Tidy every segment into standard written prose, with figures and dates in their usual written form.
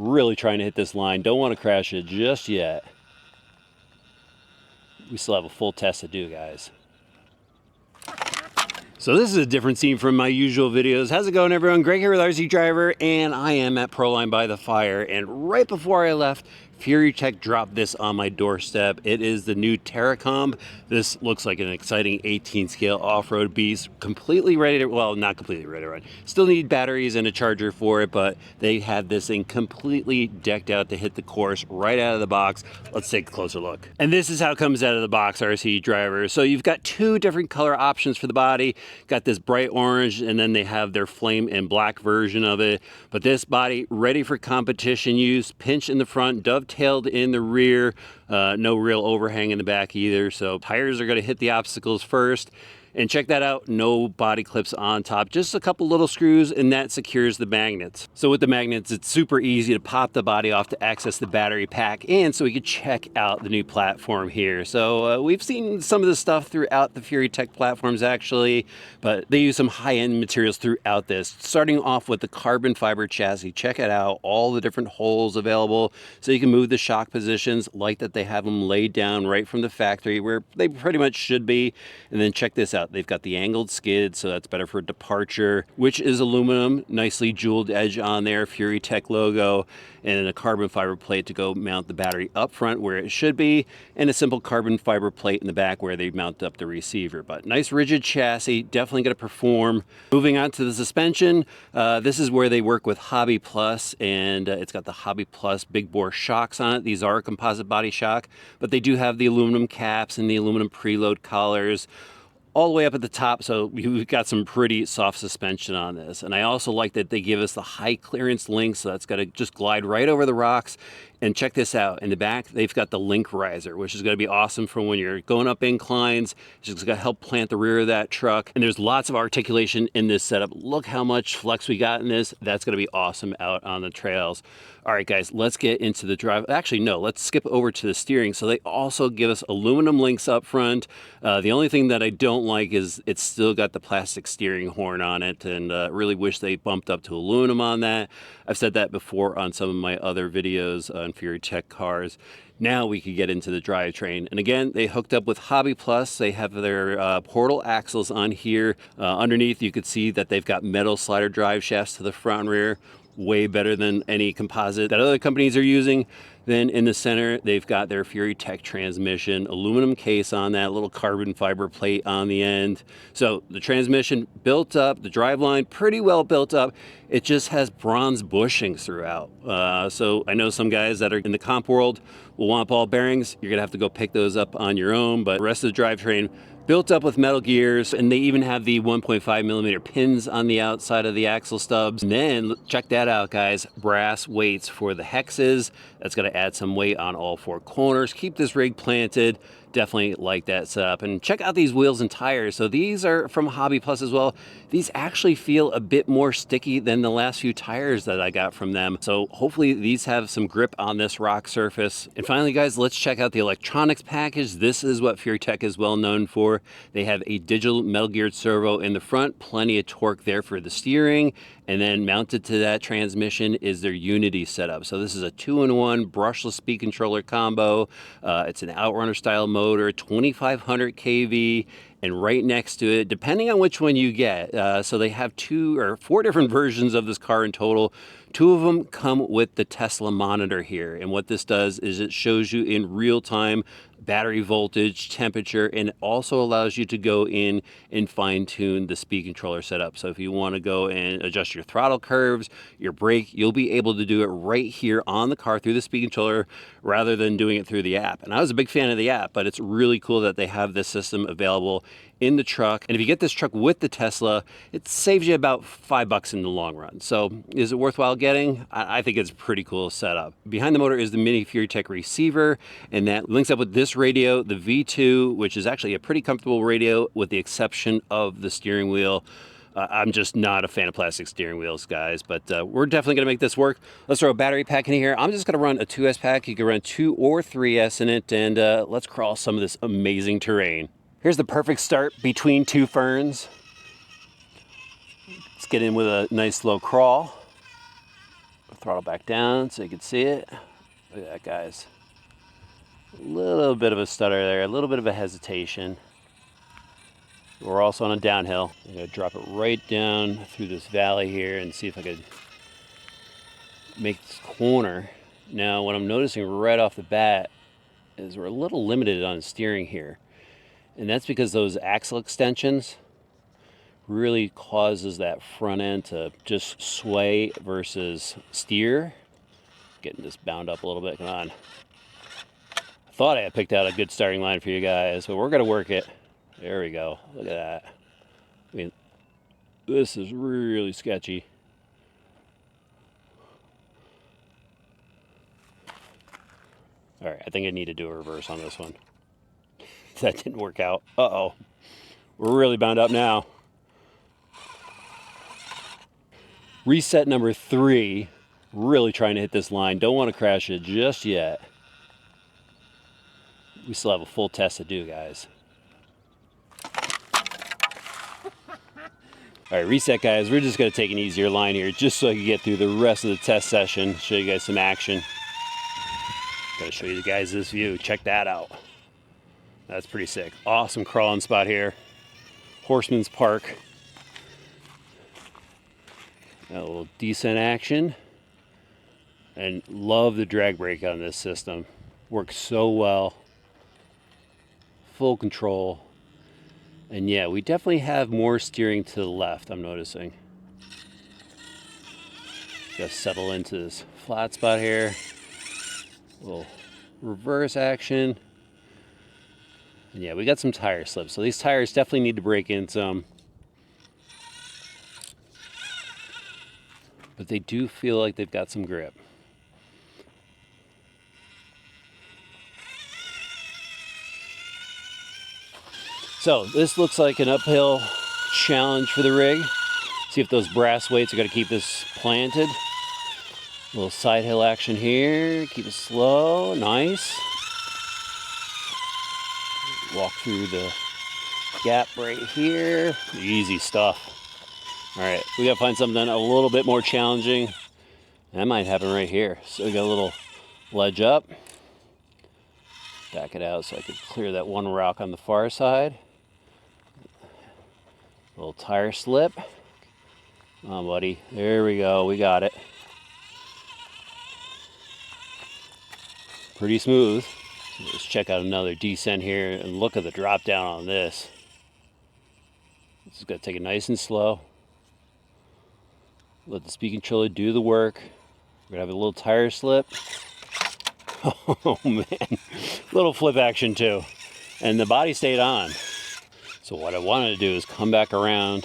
Really trying to hit this line. Don't want to crash it just yet. We still have a full test to do, guys. So this is a different scene from my usual videos. How's it going, everyone? Greg here with RC Driver, and I am at Proline by the Fire. And right before I left, Furitek dropped this on my doorstep. It is the new Terra. This looks like an exciting 18 scale off-road beast, completely ready to, well, not completely ready to run. Still need batteries and a charger for it, but they have this thing completely decked out to hit the course right out of the box. Let's take a closer look. And this is how it comes out of the box, RC Driver. So you've got two different color options for the body. Got this bright orange, and then they have their flame and black version of it. But this body ready for competition use, pinch in the front, dovetailed in the rear, no real overhang in the back either. So tires are going to hit the obstacles first. And check that out, no body clips on top, just a couple little screws, and that secures the magnets. So with the magnets, it's super easy to pop the body off to access the battery pack, and so we could check out the new platform here. So we've seen some of this stuff throughout the Furitek platforms actually, but they use some high-end materials throughout this. Starting off with the carbon fiber chassis, check it out, all the different holes available, so you can move the shock positions like that they have them laid down right from the factory where they pretty much should be. And then check this out. They've got the angled skid, so that's better for departure, which is aluminum, nicely jeweled edge on there, Furitek logo, and a carbon fiber plate to go mount the battery up front where it should be, and a simple carbon fiber plate in the back where they mount up the receiver. But nice rigid chassis, definitely going to perform. Moving on to the suspension, this is where they work with Hobby Plus, and it's got the Hobby Plus big bore shocks on it. These are a composite body shock, but they do have the aluminum caps and the aluminum preload collars all the way up at the top, so we've got some pretty soft suspension on this. And I also like that they give us the high clearance link, so that's got to just glide right over the rocks. And check this out, in the back they've got the link riser, which is going to be awesome for when you're going up inclines. It's just going to help plant the rear of that truck, and there's lots of articulation in this setup. Look how much flex we got in this. That's going to be awesome out on the trails. All right, guys, let's get into the drive. Actually, no, let's skip over to the steering. So they also give us aluminum links up front. The only thing that I don't like is it's still got the plastic steering horn on it, and really wish they bumped up to aluminum on that. I've said that before on some of my other videos on Furitek cars. Now we could get into the drivetrain. And again, they hooked up with Hobby Plus. They have their portal axles on here. Underneath, you could see that they've got metal slider drive shafts to the front and rear. Way better than any composite that other companies are using. Then in the center, they've got their Furitek transmission, aluminum case on that, little carbon fiber plate on the end. So the transmission built up, the driveline pretty well built up. It just has bronze bushings throughout. So I know some guys that are in the comp world will want ball bearings. You're gonna have to go pick those up on your own, but the rest of the drivetrain built up with metal gears, and they even have the 1.5 millimeter pins on the outside of the axle stubs. And then check that out, guys, brass weights for the hexes. That's going to add some weight on all four corners, keep this rig planted. Definitely like that setup. And check out these wheels and tires. So these are from Hobby Plus as well. These actually feel a bit more sticky than the last few tires that I got from them. So hopefully these have some grip on this rock surface. And finally, guys, let's check out the electronics package. This is what Furitek is well known for. They have a digital metal geared servo in the front, plenty of torque there for the steering. And then mounted to that transmission is their Unity setup. So this is a 2-in-1 brushless speed controller combo. It's an Outrunner style motor, 2500 kV, and right next to it, depending on which one you get, so they have 2 or 4 different versions of this car in total. 2 of them come with the Tesla monitor here, and what this does is it shows you in real time battery voltage, temperature, and it also allows you to go in and fine-tune the speed controller setup. So if you want to go and adjust your throttle curves, your brake, you'll be able to do it right here on the car through the speed controller rather than doing it through the app. And I was a big fan of the app, but it's really cool that they have this system available in the truck. And if you get this truck with the Tesla, it saves you about $5 in the long run. So is it worthwhile getting? I think it's a pretty cool setup. Behind the motor is the mini Furitek receiver, and that links up with this radio, the V2, which is actually a pretty comfortable radio with the exception of the steering wheel. I'm just not a fan of plastic steering wheels, guys, but we're definitely going to make this work. Let's throw a battery pack in here. I'm just going to run a 2S pack. You can run 2 or 3S in it, and let's crawl some of this amazing terrain. Here's the perfect start between 2 ferns. Let's get in with a nice slow crawl. Throttle back down so you can see it. Look at that, guys. A little bit of a stutter there, a little bit of a hesitation. We're also on a downhill. I'm gonna drop it right down through this valley here and see if I could make this corner. Now, what I'm noticing right off the bat is we're a little limited on steering here. And that's because those axle extensions really causes that front end to just sway versus steer. Getting this bound up a little bit, come on. I thought I had picked out a good starting line for you guys, but we're gonna work it. There we go, look at that. I mean, this is really sketchy. All right, I think I need to do a reverse on this one. That didn't work out. Uh-oh, we're really bound up now. Reset number 3, really trying to hit this line. Don't want to crash it just yet. We still have a full test to do, guys. All right, reset, guys. We're just gonna take an easier line here just so I can get through the rest of the test session, show you guys some action. Gotta show you guys this view, check that out. That's pretty sick. Awesome crawling spot here. Horseman's Park. Got a little decent action. And love the drag brake on this system. Works so well. Full control. And yeah, we definitely have more steering to the left, I'm noticing. Gotta settle into this flat spot here. A little reverse action. And yeah, we got some tire slips. So these tires definitely need to break in some. But they do feel like they've got some grip. So this looks like an uphill challenge for the rig. See if those brass weights are gonna keep this planted. A little side hill action here, keep it slow, nice. Walk through the gap right here, easy stuff. All right, we gotta find something a little bit more challenging. That might happen right here. So we got a little ledge up. Back it out so I could clear that one rock on the far side. Little tire slip. Come on, buddy. There we go. We got it. Pretty smooth. So let's check out another descent here and look at the drop down on this. Just gotta take it nice and slow. Let the speed controller do the work. We're gonna have a little tire slip. Oh man, little flip action too. And the body stayed on. So what I wanted to do is come back around,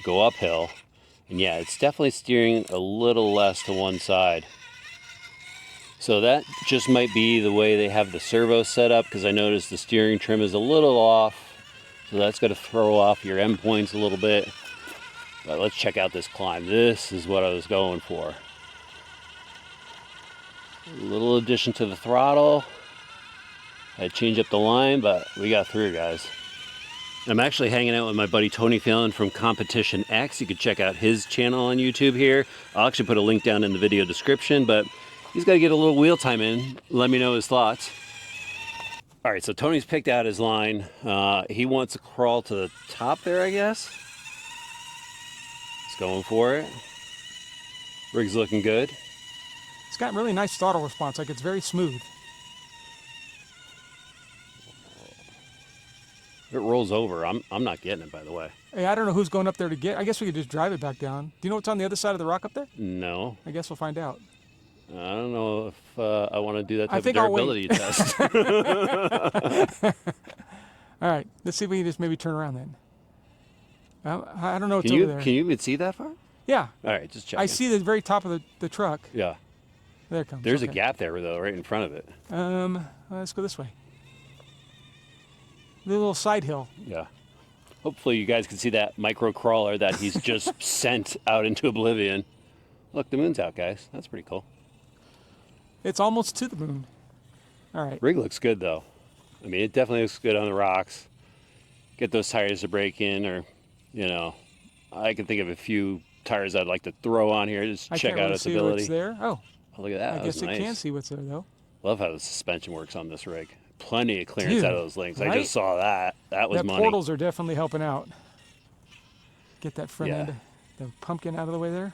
go uphill. And yeah, it's definitely steering a little less to one side. So that just might be the way they have the servo set up, because I noticed the steering trim is a little off. So that's gonna throw off your endpoints a little bit. But let's check out this climb. This is what I was going for. A little addition to the throttle. I changed up the line, but we got through, guys. I'm actually hanging out with my buddy Tony Phelan from Competition X. You can check out his channel on YouTube here. I'll actually put a link down in the video description, but he's got to get a little wheel time in. Let me know his thoughts. All right, so Tony's picked out his line. He wants to crawl to the top there, I guess. He's going for it. Rig's looking good. It's got really nice throttle response, like it's very smooth. It rolls over. I'm not getting it, by the way. Hey, I don't know who's going up there to get. I guess we could just drive it back down. Do you know what's on the other side of the rock up there? No. I guess we'll find out. I don't know if I want to do that type of I'll wait. durability test. All right, let's see if we can just maybe turn around then. I don't know what's over there. Can you even see that far? Yeah. All right, just check. I see the very top of the truck. Yeah. There it comes. There's okay. a gap there, though, right in front of it. Let's go this way. The little side hill. Yeah. Hopefully you guys can see that micro crawler that he's just sent out into oblivion. Look, the moon's out, guys. That's pretty cool. It's almost to the moon. All right. Rig looks good, though. I mean, it definitely looks good on the rocks. Get those tires to break in, or, you know, I can think of a few tires I'd like to throw on here. Just I check can't out really its see ability. what's there. Oh, Oh, look at that. I That guess was it nice. can see what's there though. Love how the suspension works on this rig. Plenty of clearance Dude, out of those links. I right? just saw that. That was That money. portals are definitely helping out. Get that front Yeah. end, the pumpkin out of the way there.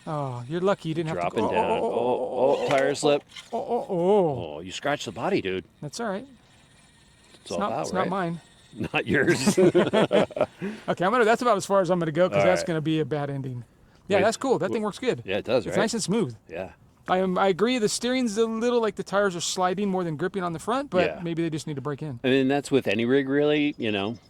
Oh, you're lucky you didn't have to Dropping go. down. Oh, tire slip. Oh. Oh, you scratched the body, dude. That's all right. It's all about, It's right? not mine. Not yours. Okay, that's about as far as I'm gonna go because All that's right. gonna be a bad ending. Yeah, Wait, that's cool. That thing works good. Yeah, it does, It's right? nice and smooth. Yeah. I agree. The steering's a little like the tires are sliding more than gripping on the front, but Yeah. maybe they just need to break in. I mean, that's with any rig, really,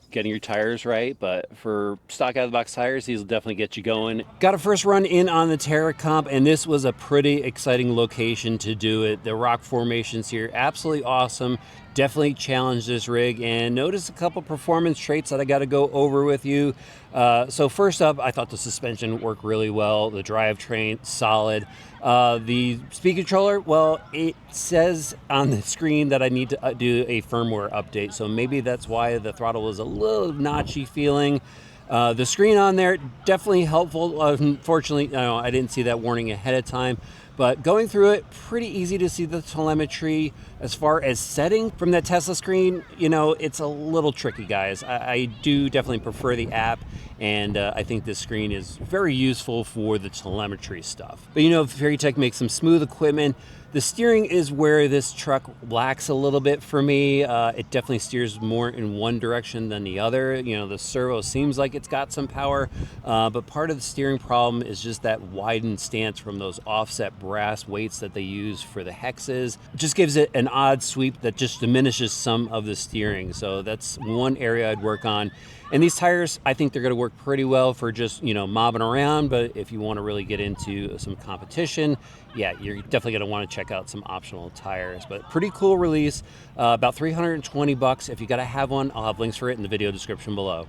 getting your tires right. But for stock out of the box tires, these will definitely get you going. Got a first run in on the Terra comp, and this was a pretty exciting location to do it. The rock formations here, absolutely awesome. Definitely challenged this rig, and notice a couple performance traits that I got to go over with you. So first up, I thought the suspension worked really well. The drivetrain, solid. The speed controller, well, it says on the screen that I need to do a firmware update, so maybe that's why the throttle was a little notchy feeling. The screen on there, definitely helpful. Unfortunately, I didn't see that warning ahead of time. But going through it, pretty easy to see the telemetry. As far as setting from that Tesla screen, it's a little tricky, guys. I do definitely prefer the app, and I think this screen is very useful for the telemetry stuff. But Furitek makes some smooth equipment. The steering is where this truck lacks a little bit for me. It definitely steers more in one direction than the other. The servo seems like it's got some power, but part of the steering problem is just that widened stance from those offset brass weights that they use for the hexes. It just gives it an odd sweep that just diminishes some of the steering. So that's one area I'd work on. And these tires, I think they're going to work pretty well for just, mobbing around. But if you want to really get into some competition, yeah, you're definitely going to want to check out some optional tires. But pretty cool release, about $320. If you got to have one, I'll have links for it in the video description below.